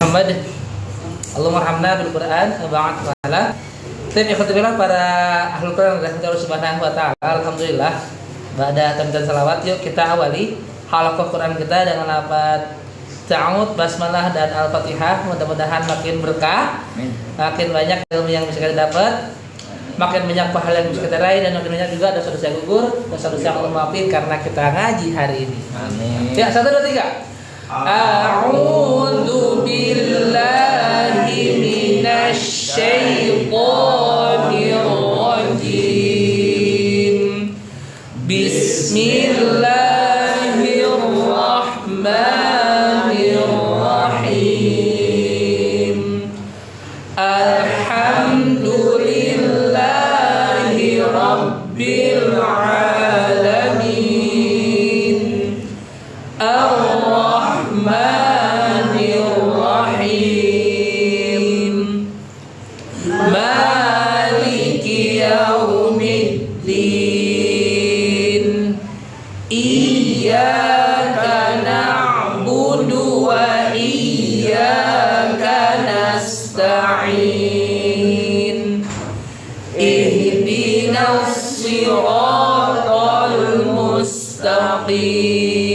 Muhammad. Allahumma arhamna bil Qur'an ba'd ta'ala. Alhamdulillah para ahlul Quran dan Allah Subhanahu wa taala. Alhamdulillah. Ba'da tamdan salawat, yuk kita awali halaqah Quran kita dengan lafaz ta'awud, basmalah dan al-Fatihah. Mudah-mudahan makin berkah, makin banyak ilmu yang bisa kita dapat, makin banyak pahala yang bisa kita raih, dan makin banyak juga dosa-dosa gugur, dosa-dosa Allah maafin karena kita ngaji hari ini. Amin. Ya, 1, 2, 3. A'udzu billahi minasy syaithanir rajim. Bismillahirrahmanirrahim. Alhamdulillahi rabbil alamin. Ar-Rahmanir-Rahim. Maliki yaumiddin. Iyyaka na'budu wa iyyaka nasta'in. Ihdinas siratal mustaqim.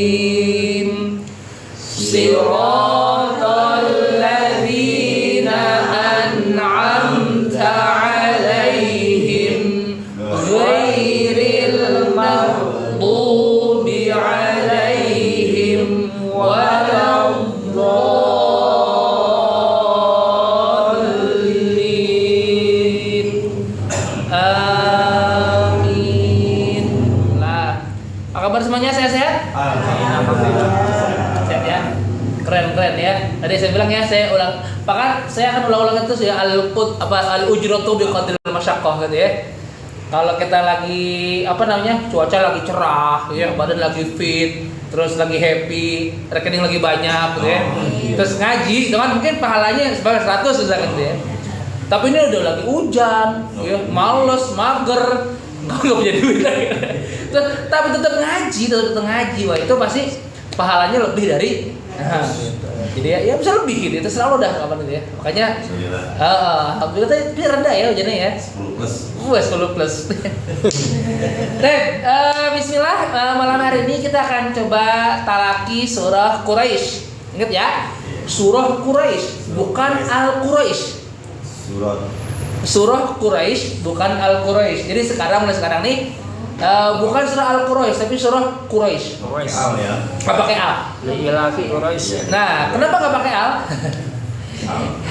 Siratal ladzina an'amta 'alaihim ghairil maghdubi 'alaihim waladdallin. Amin. Nah, apa kabar semuanya? Sehat-sehat? Alhamdulillah. Sehat ya? Keren ya. Tadi saya bilang ya, saya ulang. Bahkan saya akan ulang-ulang itu ya, al-ujratu biqadril masyaqqah gitu ya. Kalau kita lagi cuaca lagi cerah ya, badan lagi fit, terus lagi happy, rekening lagi banyak gitu ya. Terus ngaji, dengan mungkin pahalanya sebagai 100 misalkan gitu ya. Tapi ini udah lagi hujan, ya, males, mager, nggak punya duit lagi. Tapi tetap ngaji, wah itu pasti pahalanya lebih dari. Nah, jadi ya bisa lebih gitu, itu selalu dah kapan itu ya. Makanya alhamdulillah tapi rendah ya hujannya ya. 10 plus. Bismillah, malam hari ini kita akan coba talaki surah Quraisy. Ingat ya? Surah Quraisy, bukan Al-Quraisy. Surah Quraisy, bukan Al-Quraisy. Jadi mulai sekarang nih bukan surah Al-Quraisy tapi surah Quraisy. Al ya. Nggak pakai al. Ilafi Quraisy. Nah, kenapa nggak pakai al?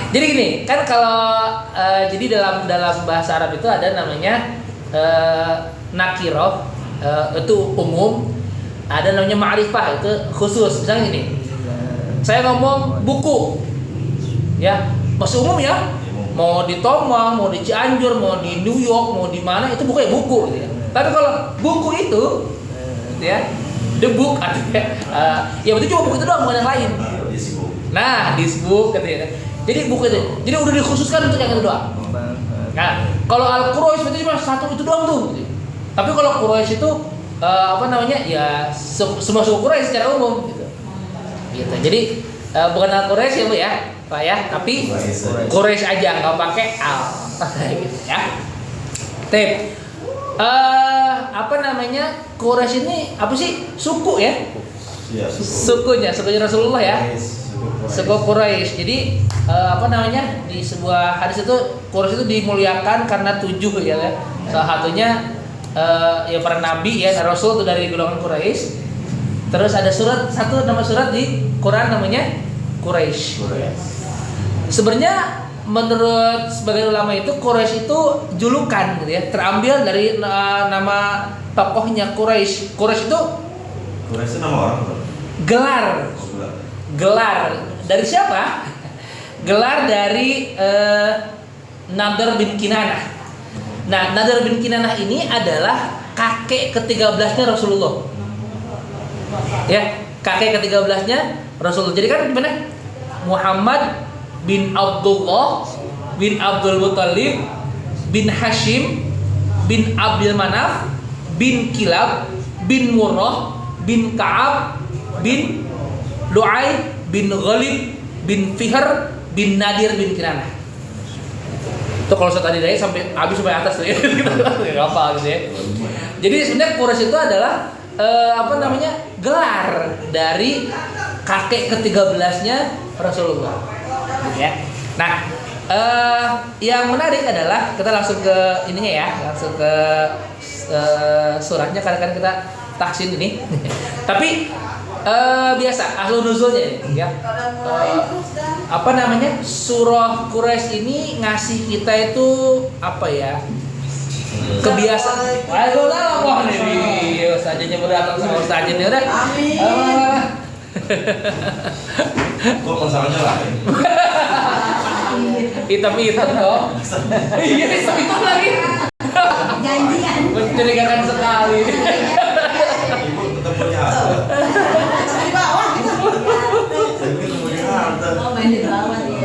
Jadi gini, kan kalau jadi dalam bahasa Arab itu ada namanya nakiroh, itu umum, ada namanya ma'rifah, itu khusus. Misalnya gini, saya ngomong buku, ya masih umum ya, mau di Tomang, mau di Cianjur, mau di New York, mau di mana itu buku ya buku, gitu ya. Tapi kalau buku itu, gitu ya, the book artinya, ya berarti cuma buku itu doang, bukan yang lain. Nah, this book, gitu ya. Jadi buku itu, jadi udah dikhususkan untuk yang itu doang. Nah, kalau Al-Quraisy berarti cuma satu itu doang tuh. Gitu. Tapi kalau Quraisy itu ya semua suku Quraisy secara umum, gitu. Gitu. Jadi bukan Al-Quraisy ya Bu ya, Pak ya, tapi Quraisy aja, nggak pakai al, gitu ya. Tip. Quraisy ini apa sih? Suku ya? Iya, Sukunya Rasulullah ya. Suku Quraisy. Jadi di sebuah hadis itu Quraisy itu dimuliakan karena 7 ya. Salah satunya ya para nabi ya, Rasul itu dari golongan Quraisy. Terus ada nama surat di Quran namanya Quraisy. Sebenarnya menurut sebagian ulama itu Quraisy itu julukan gitu ya, terambil dari nama tokohnya Quraisy. Quraisy itu nama orang. Gelar dari siapa? Gelar dari Nadr bin Kinanah. Nah, Nadr bin Kinanah ini adalah kakek ke-13-nya Rasulullah. Ya, kakek ke-13-nya Rasulullah. Jadi kan gimana? Muhammad bin Abdullah bin Abdul Muttalib bin Hashim bin Abdul Manaf bin Kilab bin Murrah bin Ka'ab bin Lu'ay bin Ghalib bin Fihr bin Nadir bin Kinanah. Itu kalau tadi dari sampai habis sampai atas tuh ya. Enggak apa gitu ya. Jadi sebenarnya Quraisy itu adalah gelar dari kakek ke-13-nya Rasulullah. Ya. Nah, yang menarik adalah kita langsung ke ininya ya, langsung ke suratnya karena kita taksin ini. Tapi biasa asal nuzulnya ini ya. Surah Quraisy ini ngasih kita itu apa ya? Kebiasaan. Waalaikumsalam nih. Ustaznya berdatang sama ustaznya nih udah. Amin. Kok masalahnya lain? Hitam-hitam dong. Iya, hitam-hitam lagi. Janjian. Mencurigakan sekali. Ibu ketemunya apa? Di bawah. Ibu ketemunya apa? Oh, main di bawah dia.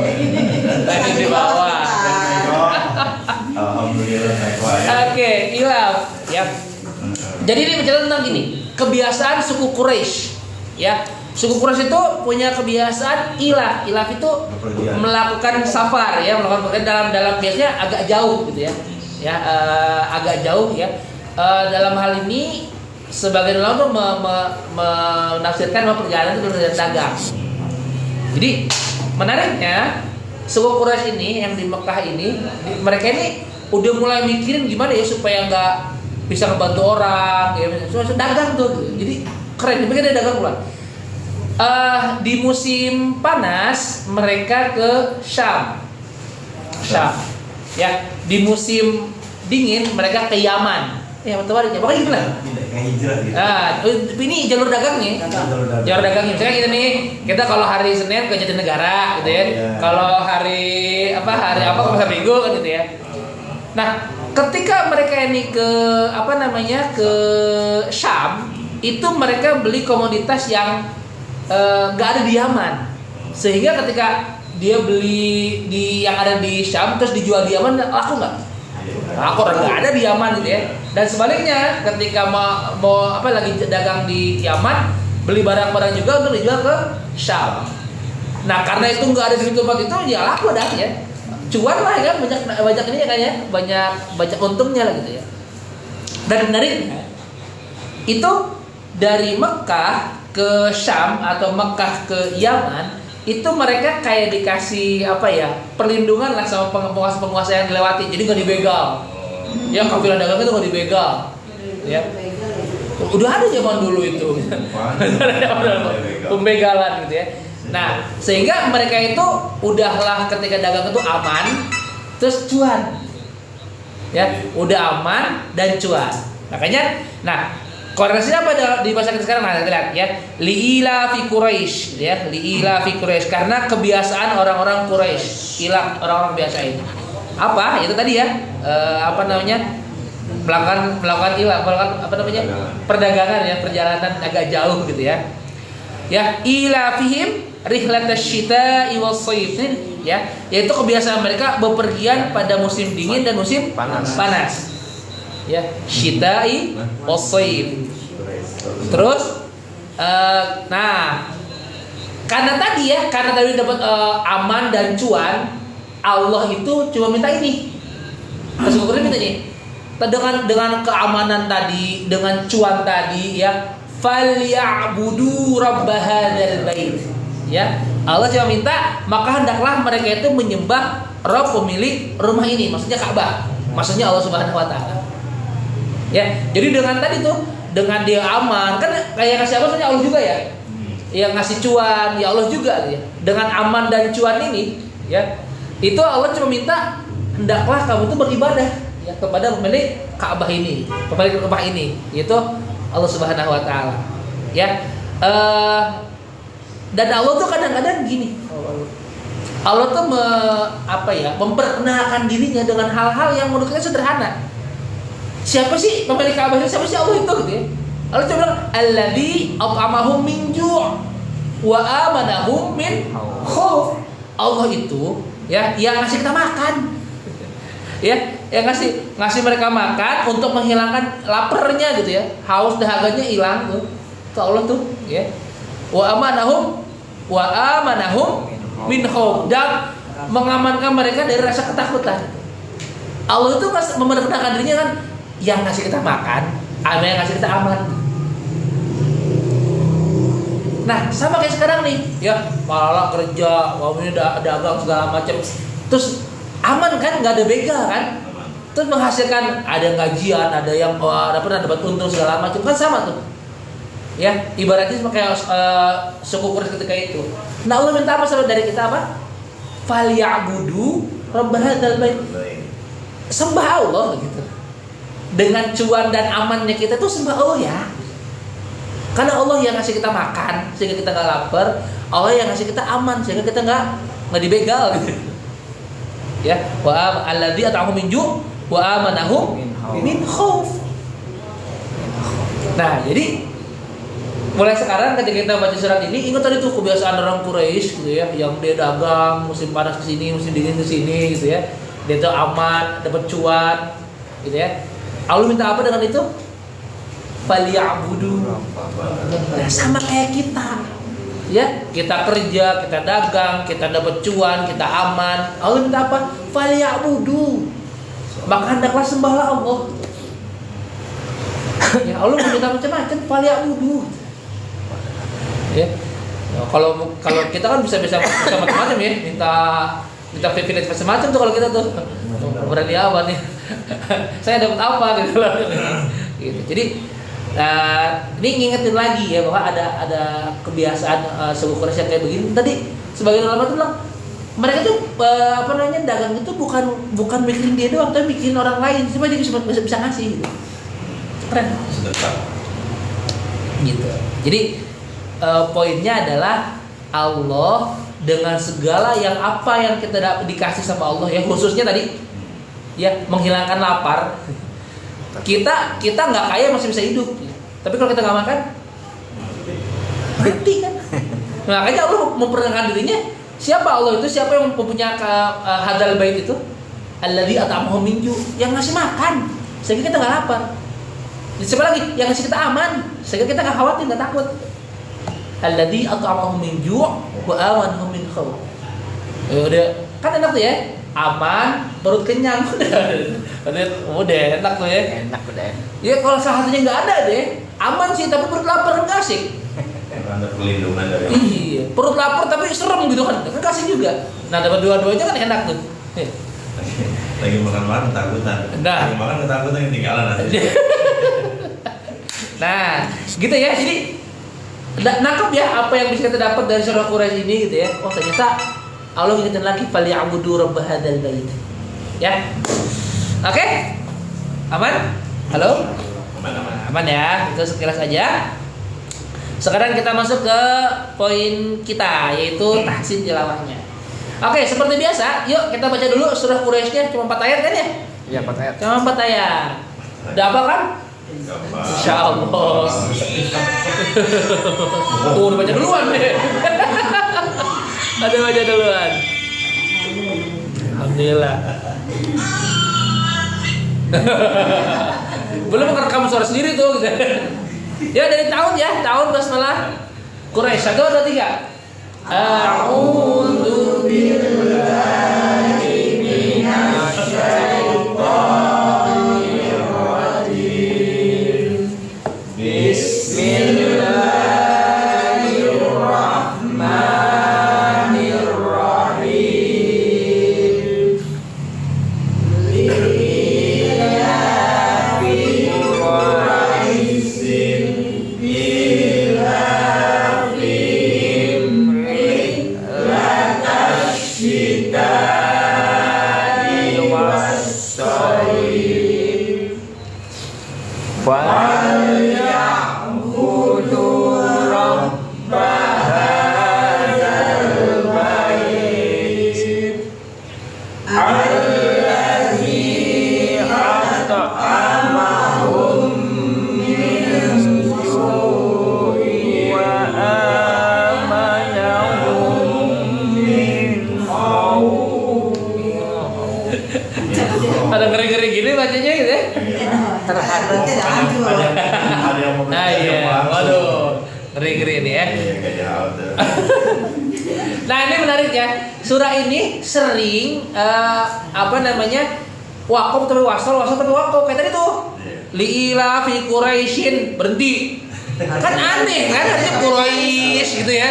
Main di bawah. Alhamdulillah naik wae. Oke, ilaf ya. Jadi ini bicara tentang gini, kebiasaan suku Quraisy ya. Suku Quraisy itu punya kebiasaan ilaf. Ilaf itu melakukan safar ya, melakukan pekerjaan dalam biasanya agak jauh gitu ya. Ya, agak jauh ya. Dalam hal ini sebagian ulama tuh menafsirkan bahwa perjalanan itu perjalanan dagang. Jadi menariknya suku Quraisy ini yang di Mekah ini, mereka ini udah mulai mikirin gimana ya supaya nggak bisa ngebantu orang, ya, dagang tuh. Jadi keren, mereka dia dagang pula. Di musim panas mereka ke Syam, ya. Di musim dingin mereka ke Yaman. Ya betul aja, pokoknya gitu lah. Kayak hijrah gitu. Ini jalur dagangnya. Jalur dagangnya. Misalnya kita nih, kita kalau hari Senin ke Jatinegara gitu ya. Iya. Kalau hari apa ke Pasar Minggu kan gitu ya. Nah, ketika mereka ini ke ke Syam, itu mereka beli komoditas yang nggak ada di Yaman. Sehingga ketika dia beli yang ada di Syam terus dijual di Yaman, laku nggak? Laku, orang nggak ada di Yaman gitu ya. Dan sebaliknya ketika mau lagi dagang di Yaman, beli barang-barang juga untuk dijual ke Syam. Nah karena itu nggak ada di tempat itu, ya laku dah ya. Cuan lah ya, banyak ini ya kayaknya, banyak untungnya lah gitu ya. Dan menariknya itu dari Mekah ke Syam atau Mekah ke Yaman, itu mereka kayak dikasih perlindungan lah sama penguasa-penguasa yang dilewati, jadi nggak dibegal. Ya kafilah dagang itu nggak dibegal. Ya. Udah ada zaman dulu itu. Pembegalan gitu ya. Nah, sehingga mereka itu udahlah ketika dagang itu aman, terus cuan. Ya, udah aman dan cuan. Makanya, korelasinya apa di masa kita sekarang? Nah, kita lihat ya. Li'ila fi Quraisy, ya, li'ila fi Quraisy, karena kebiasaan orang-orang Quraisy. Ilah orang-orang biasa ini. Apa? Itu tadi ya. Melakukan ilah, perdagangan ya, perjalanan agak jauh gitu ya. Ya, ila fihim rihlatash syita'i was shayf, ya, yaitu kebiasaan mereka bepergian pada musim dingin dan musim panas. Ya, syita'i was shayf. Terus karena tadi dapat aman dan cuan, Allah itu cuma minta ini. Rasulullah minta ini. Dengan keamanan tadi, dengan cuan tadi ya, falyabudu rabb hadzal bait. Ya, Allah cuma minta, maka hendaklah mereka itu menyembah Rabb pemilik rumah ini, maksudnya Ka'bah. Maksudnya Allah Subhanahu wa taala. Ya, jadi dengan tadi tuh, dengan dia aman, kan kayak ngasih apa sebenarnya Allah juga ya. Yang ngasih cuan ya Allah juga ya. Dengan aman dan cuan ini, ya. Itu Allah cuma minta, hendaklah kamu itu beribadah ya kepada pemilik Ka'bah ini, pemilik rumah ini, yaitu Allah Subhanahu wa taala. Ya. Dan Allah tuh kadang-kadang gini. Allah tuh memperkenalkan dirinya dengan hal-hal yang menurut kita sederhana. Siapa sih pemilik Ka'bah itu? Siapa sih Allah itu gitu ya? Allah coba bilang, "Alladzi at'amahum min ju' wa amanahum min khauf." Allah itu ya yang ngasih kita makan. Ya, yang ngasih mereka makan untuk menghilangkan laparnya gitu ya. Haus dahaganya hilang tuh. Itu Allah tuh, ya. Wa amanahum min khauf, dan mengamankan mereka dari rasa ketakutan. Allah itu memperkenalkan dirinya kan yang ngasih kita makan, ada yang ngasih kita aman. Nah, sama kayak sekarang nih, ya malah kerja, ini dagang segala macam, terus aman kan, nggak ada begal kan, terus menghasilkan ada gajian, ada yang dapat untung segala macam kan sama tuh, ya ibaratnya sama kayak suku Quraisy ketika itu. Nah, Allah minta apa dari kita apa? Falyabudu rabb hadzal bait, sembah Allah gitu. Dengan cuan dan amannya kita tuh sembah Allah ya. Karena Allah yang ngasih kita makan sehingga kita nggak lapar, Allah yang ngasih kita aman sehingga kita nggak dibegal. Ya, wa alladzi at'amahum min ju' wa amanahum min khauf. Nah, jadi mulai sekarang ketika kita baca surat ini, ingat tadi tuh kebiasaan orang Quraisy gitu ya, yang dia dagang musim panas ke sini, musim dingin ke sini gitu ya. Dia tuh aman, dapat cuan gitu ya. Allah minta apa dengan itu? Falyabudu. Nah, sama kayak kita. Ya, kita kerja, kita dagang, kita dapat cuan, kita aman. Allah minta apa? Falyabudu. Maka hendaklah sembahlah Allah. Ya, Allah minta macam-macam, falyabudu. Ya. Nah, kalau kita kan bisa macam-macam ya, minta privilege macam-macam tuh kalau kita tuh. Berani apa nih? Saya dapat apa gitu loh. Gitu. Jadi ini ngingetin lagi ya bahwa ada kebiasaan suku Quraisy yang kayak begini. Tadi sebagian ulama tuh bilang mereka tuh dagang itu bukan mikirin dia doang, tapi mikirin orang lain supaya dia bisa ngasih gitu. Keren. Gitu. Jadi poinnya adalah Allah dengan segala yang apa yang kita dikasih sama Allah ya, khususnya tadi ya menghilangkan lapar. Kita nggak kaya masih bisa hidup, tapi kalau kita nggak makan mati kan. Makanya Allah memperkenalkan dirinya siapa Allah itu, siapa yang mempunyai hadzal bait itu, alladzi at'amahum min ju', yang ngasih makan sehingga kita nggak lapar. Siapa lagi yang ngasih kita aman sehingga kita nggak khawatir, nggak takut. Alladzi at'amahum min ju' wa amanahum min khauf. Udah kan enak tuh ya, aman, perut kenyang, udah enak tuh ya. Enak udah. Ya kalau salah satunya nggak ada deh, aman sih tapi perut lapar kan asik. Ada perlindungan dari Iya, perut lapar tapi serem gitu kan kasih juga. Nah dapat dua-duanya kan enak tuh. lagi makan ketakutan. Nah. Lagi makan ketakutan ketinggalan nanti. Nah, gitu ya. Jadi nangkep ya apa yang bisa kita dapat dari surah Quraisy ini gitu ya. Oh ternyata Allah ingetin lagi falyabudu rabb hadzal bait. Ya. Oke? Aman? Halo? Aman ya. Itu sekilas aja. Sekarang kita masuk ke poin kita, yaitu tahsin tilawahnya. Oke, seperti biasa, yuk kita baca dulu surah Quraisy-nya, cuma 4 ayat kan ya? Iya, 4 ayat. Cuma 4 ayat. Udah apa kan? Insyaallah. Oh, udah baca duluan deh. Ada baca duluan. Alhamdulillah. Belum ngerekam suara sendiri tuh gitu. Ya dari tahun basmalah Quraisy 1 2 3. A'udzu billahi minasy syaithanir rajim. Bismillahirrahmanirrahim. Ada ngeri-ngeri gini bacanya gitu ya. Terhadap Ada yang mau Nah iya, waduh, ngeri-ngeri ini ya. Iya, kayak Nah ini menarik ya. Surah ini sering wakaf tapi wasol tapi wakaf kayak tadi tuh. Liila fi Quraisyin berhenti. Kan aneh kan harusnya Quraisy gitu ya.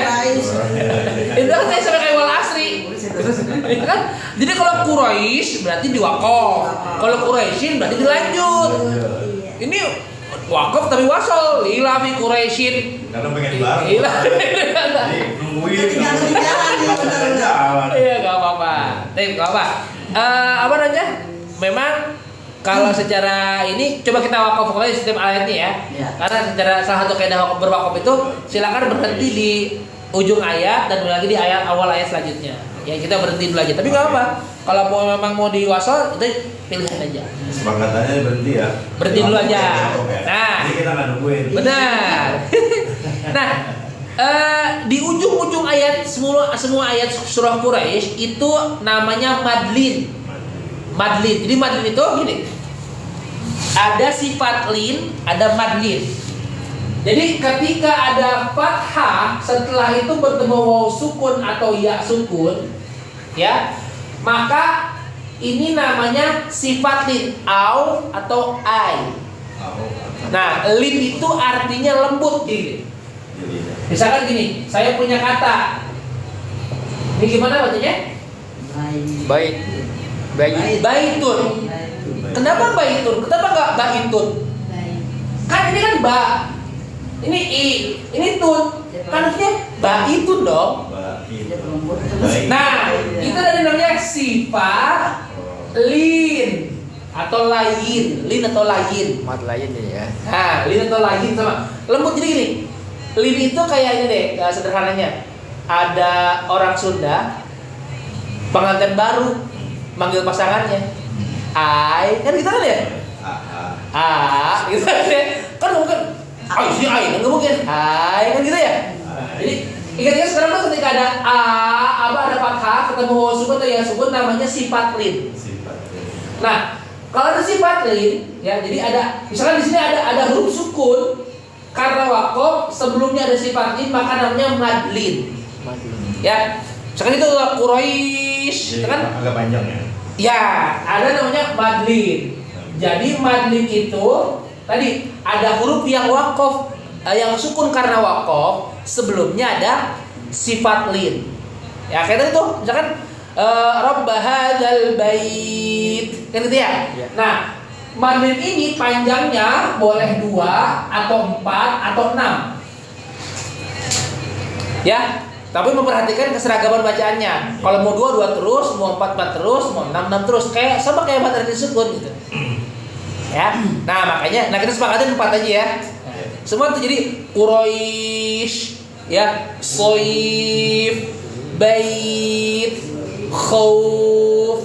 Itu kan saya sampai kayak wal asri. Kan? Jadi kalau Quraisy berarti diwakaf. Kalau Quraisyin berarti dilanjut. Ini wakaf tapi wasol. Liila fi Quraisyin. Karena pengen baru. Jadi nungguin. Iya nggak apa-apa. Apa namanya? Memang kalau secara ini coba kita wakaf aja setiap ayatnya ya. Karena secara salah satu kaidah berwakaf itu silakan berhenti di ujung ayat dan lagi di awal ayat selanjutnya. Ya kita berhenti dulu aja. Tapi nggak apa. Kalau memang mau diwasal itu pilihan aja. Kesepakatannya berhenti ya. Berhenti dulu aja. Nah, jadi kita nggak nungguin. Benar. Nah, di ujung-ujung ayat semua ayat surah Quraisy itu namanya madlin. Madlin. Jadi madlin itu gini. Ada sifat lin, ada madlin. Jadi ketika ada fathah setelah itu bertemu waw sukun atau ya sukun, ya, maka ini namanya sifat lin au atau ai. Nah, lin itu artinya lembut gitu. Misalkan gini, saya punya kata. Ini gimana bacanya? Baitun. Kenapa baitun? Kenapa enggak baitun? Kan ini kan ba. Ini i, ini tun. Kan artinya baitun dong. Nah, itu ada namanya sifat lin atau lain. Mat lain ya. Nah, lin atau lain sama. Lembut jadi gini. Lin itu kayak ini deh, sederhananya. Ada orang Sunda pengantin baru manggil pasangannya. Ai, kan gitu kan ya? Gitu kan ya? Kan mungkin ai sih ai, kan mungkin. Ai, kan gitu ya? Jadi ingat-ingat sekarang tuh ketika ada ada fathah ketemu waw sukun atau ya sukun namanya sifat lin. Nah, kalau ada sifat lin, ya jadi ada misalkan di sini ada huruf sukun karena wakaf sebelumnya ada sifat lin maka namanya madlin. Ya, misalkan itu Quraisy, kan agak panjang ya. Ya, ada namanya madlin. Jadi madlin itu tadi ada huruf yang wakaf, yang sukun karena wakaf, sebelumnya ada sifat lin. Ya, kayak tadi tuh, misalkan Rabb hadzal bait, kan gitu ya. Nah, madlin ini panjangnya boleh 2 atau 4 atau 6. Ya, tapi memperhatikan keseragaman bacaannya. Kalau mau 2 terus, mau 4 terus, mau 6 terus, kayak sama kayak materi disebut gitu. Ya. Nah, makanya kita sepakatin 4 aja ya. Semua itu jadi Quraisy, ya, Soif, Bait, Khauf.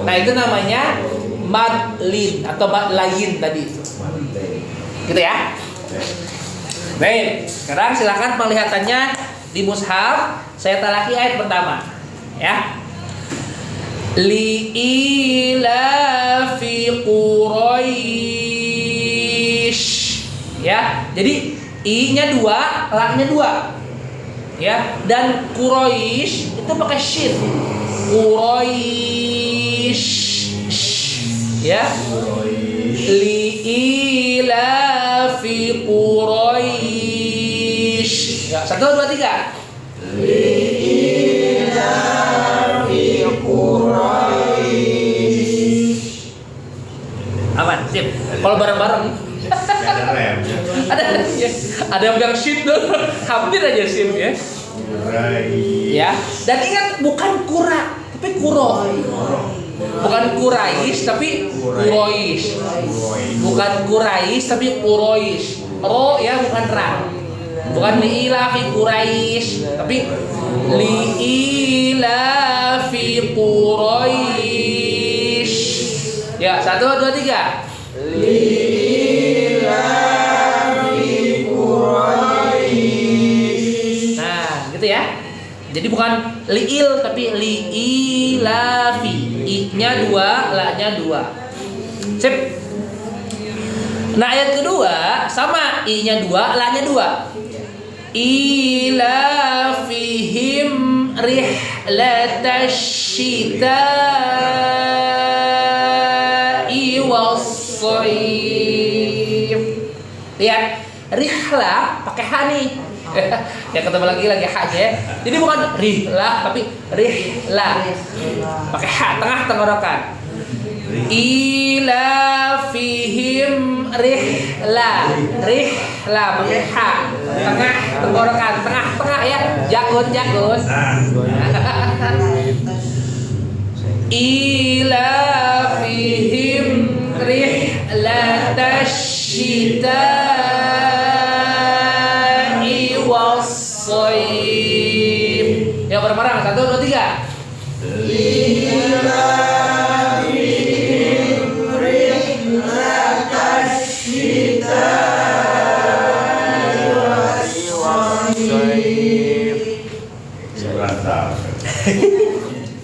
Nah, itu namanya madlin atau madlain tadi. Gitu ya. Baik, sekarang silakan penglihatannya di mushaf. Saya talaki ayat pertama, ya. Li ila fi Quraisy, ya. Jadi i-nya 2, la-nya 2. Ya, dan Quraisy itu pakai shin. Quraisy, ya. Li ila fi Quraisy. Ya, 1, 2, 3. Aman, sip. Kalau bareng-bareng Ada rem. ada yang bilang shit dong. Hampir aja sip ya. Ya, dan ingat bukan kura, tapi kuro. Bukan Quraisy tapi Quraisy. Bukan Quraisy tapi Quraisy. Ro ya, bukan ra. Bukan liila fi Quraisy, tapi liila fi Quraisy. Ya, 1, 2, 3. Liila fi Quraisy. Nah, gitu ya. Jadi bukan liil tapi liilafi. I-nya 2, la-nya 2. Sip. Nah, ayat kedua sama I-nya 2, la-nya 2. ilafihim rihlatash syita'i was-shayf. Lihat, rihlah pakai ha nih. Ya ketemu lagi ha-nya ya. Jadi bukan rihlah tapi rihlah. Pakai ha tengah tenggorokan. Ilafihim rihla pakai ha tengah tenggorokan tengah ya jagun ilafihim rihlatash syita'i was-shayf. Ya bareng-bareng 1 2 3.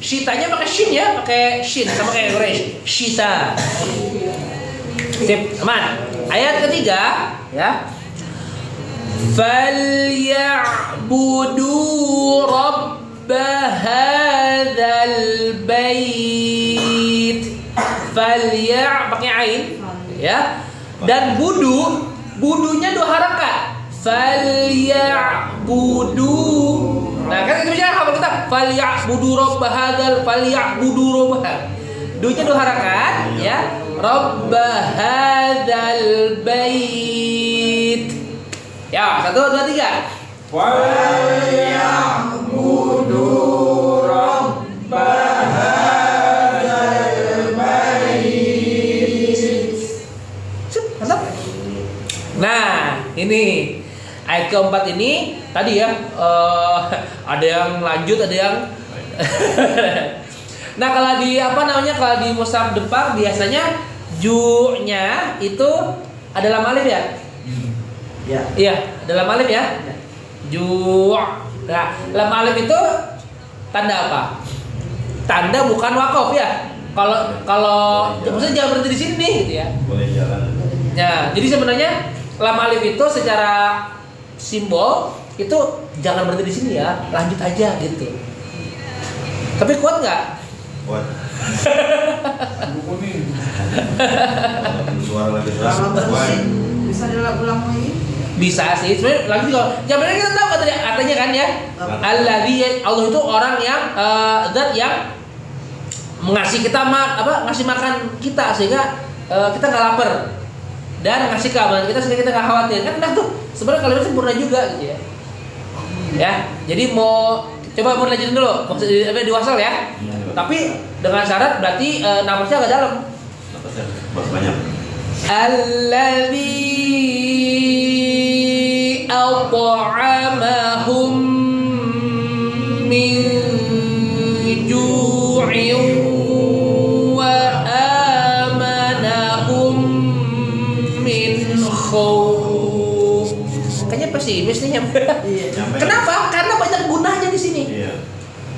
Shitanya pakai shin ya, pakai shin sama kayak Quraisy. Shita. Sip, aman. Ayat ketiga ya. Falyabudu rabb hadzal bait. Falya pakai ain ya. Dan budunya 2 harakat. Falyabudu. Nah, kan kita bicara hafal kita falyabudu rabb hadzal falyabudu rabb. Dunya 2 harakat ya. Rabb hadzal bait. Ya, 1 2 3. Falyabudu rabb hadzal bait. Mantap. Nah, ini ayat keempat ini tadi ya ada yang lanjut, ada yang nah kalau di kalau di mushaf depan biasanya ju-nya itu ada lam alif ya? Ya. Iya, ada lam alif ya? Ju. Nah, lam alif itu tanda apa? Tanda bukan wakaf ya. Kalau maksudnya jangan berhenti di sini nih gitu ya. Boleh jalan. Ya, jadi sebenarnya lam alif itu secara simbol itu jangan berhenti di sini ya, lanjut aja gitu. Tapi kuat nggak? Kuat. Buku nih. Suara lagi keras. Kalau Kuat. bersin bisa diulang lagi. Bisa sih, sebenarnya lagi kalau sebenarnya kita tahu artinya kan ya. Alladzi, Allah itu orang yang zat yang ngasih kita ngasih makan kita sehingga kita nggak lapar. Dan ngasih keamanan kita sehingga kita nggak khawatir kan. Nah tuh sebenarnya kalimat sempurna juga gitu ya. Ya, jadi mau lanjutin dulu, maksudnya diwasal ya. Tapi dengan syarat berarti nafasnya agak dalam. Nafasnya banyak. Alladzi at'amahum min ju'in wa amanahum min khawf. Kayaknya pesimis nih ya. Kenapa? Karena banyak gunanya di sini. Iya.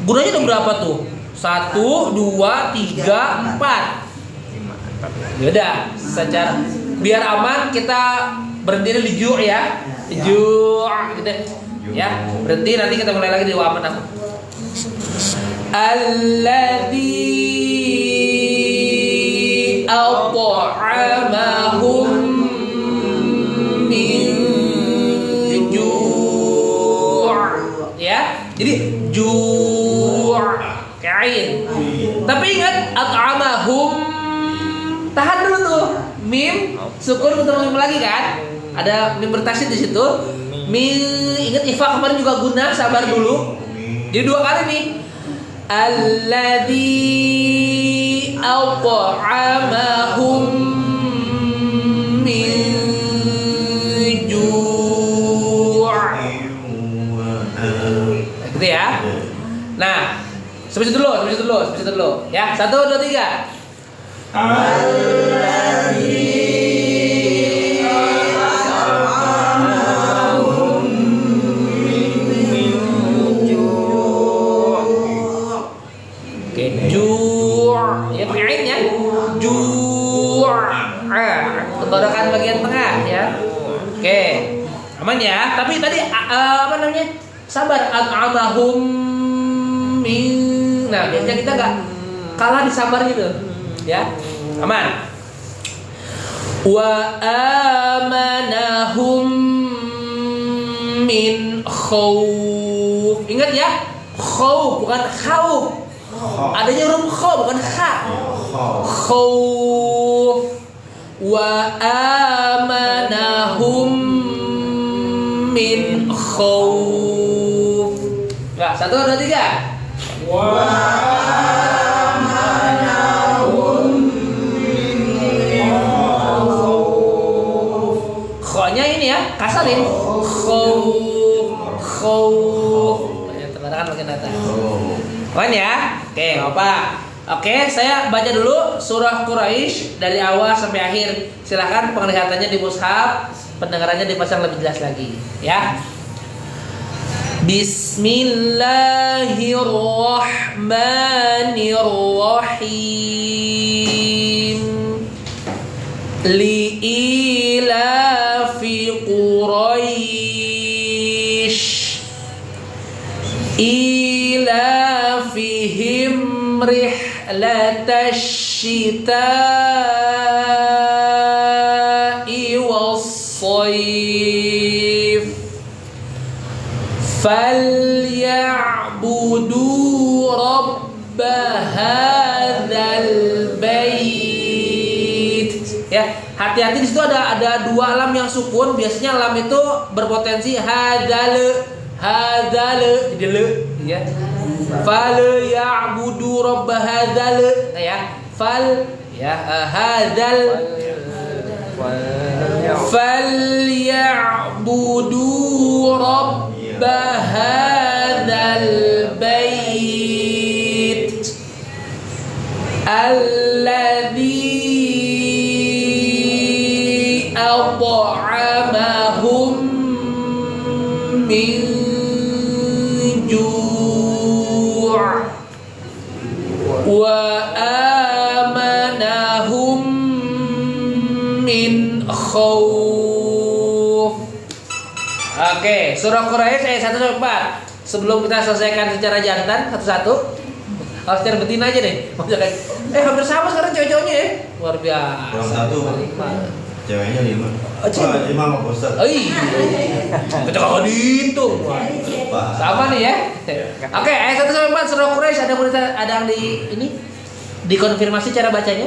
Gunanya ada berapa tuh? 1, 2, 3, 4. Beda. Secara biar aman kita berhenti di ju' ya. Ju' gitu. Ya, berhenti nanti kita mulai lagi di wa aman. Alladzi at'amahum min ju'. Ya. Jadi ju' kain. Tapi ingat at'amahum. Tahan dulu tuh. Mim sukun ketemu mim lagi kan? Ada mim bertasydid di situ. Mim ingat ifa kemarin juga guna, sabar dulu. Jadi 2 kali nih. Alladzi at'amahum min ju'. Gitu ya. Nah, sampai situ dulu. Ya, 1 2 3. Oke, ju' ya pakai ain ya. Ju'. Tenggorokan bagian tengah ya. Oke. Aman ya. Tapi tadi apa namanya? Sabar. At'amahum min. Nah, biasanya kita nggak kalah di sabar gitu. Ya. Aman. Wa amanahum min khauf. Ingat ya, khauf bukan khauf. Adanya huruf kha bukan kha. Khauf. Wa amanahum min khauf. Nah, 1, 2, 3. Kho-nya ini ya, kasarin. Khauf. Terkadang makin atas. Paham ya? Oke, nggak apa. Oke, saya baca dulu surah Quraisy dari awal sampai akhir. Silahkan penglihatannya di mushaf, pendengarannya dipasang lebih jelas lagi, ya. Bismillahirrahmanirrahim. Li'ilafi Quraisy ilafihim rihlatash shita'i was-shayf falyabudu rabb hadzal bait. Ya, hati-hati di situ ada 2 lam yang sukun. Biasanya lam itu berpotensi hadzal jadi le, ya. Fal ya'budu rabb hadzal, ya. Fal ya hadzal fal ya'budu rabb hadzal bait alladzi at'amahum min wa amanahum min khauf. Oke, surah Quraisy ayat 1-4. Sebelum kita selesaikan secara jantan satu-satu, harus secara betina aja deh. Hampir sama sekarang cewek-ceweknya ya. Luar biasa. Kurang 1. Ceweknya 5. Oh, 5 sama Ustaz. Oh iya. Kita kalau dihitung. Sama nih ya. Oke, ayat 1-4 surah Quraisy ada yang dikonfirmasi cara bacanya?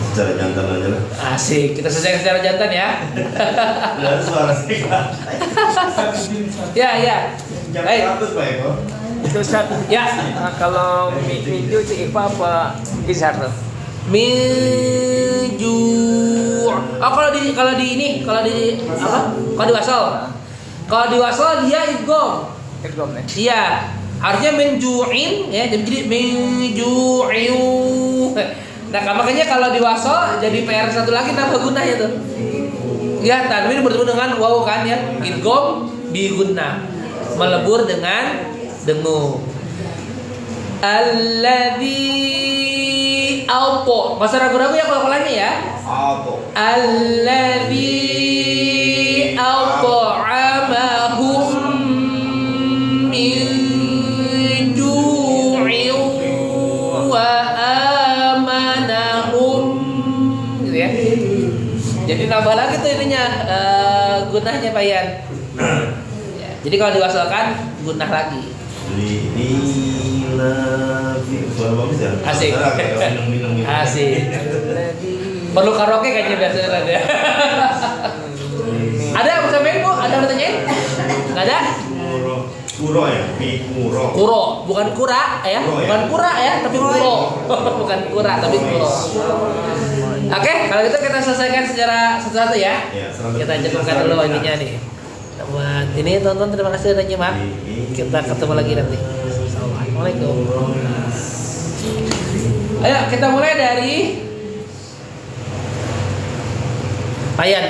Secara jantan aja lah. Asik, kita selesaikan secara jantan ya. Ada suara sih. Ya. Jangan takut Pak Eko. Itu Ustaz. Ya. Kalau miju itu ifa apa izhar tuh? Miju. Oh, kalau di ini, kalau di apa? Kalau di wasal. Kalau di wasal dia idgham. Idgham ya. Iya. Harusnya menju'in ya, jadi menju'in. Nah, makanya kalau di wasal jadi PR satu lagi nambah gunanya tuh. Ya, tanwin bertemu dengan waw kan ya. Idgham bi gunnah. Melebur dengan dengung. Alladzi auto. Masa ragu-ragu ya kalau kolanya ya. Auto. Alladzi at'amahum min ju'in wa amanahum, gitu ya. Jadi nambah lagi tuh ininya gunahnya Pak Yan. Ya, jadi kalau diwasalkan gunah lagi. Suara bagus ya? Asik. Minum. Asik. Perlu karaoke kayaknya biasanya ada. Ada yang mau sampaikan Bu? Ada yang mau tanyain? Nggak ada? Kuro ya? Kuro, bukan kura ya? Bukan kura ya, tapi kuro. Bukan kura, tapi kuro. Oke, kalau gitu kita selesaikan secara satu-satu ya. Kita cukupkan dulu intinya nih. Buat ini tonton, terima kasih udah nyimak. Kita ketemu lagi nanti. Assalamualaikum. Ayo kita mulai dari Payan.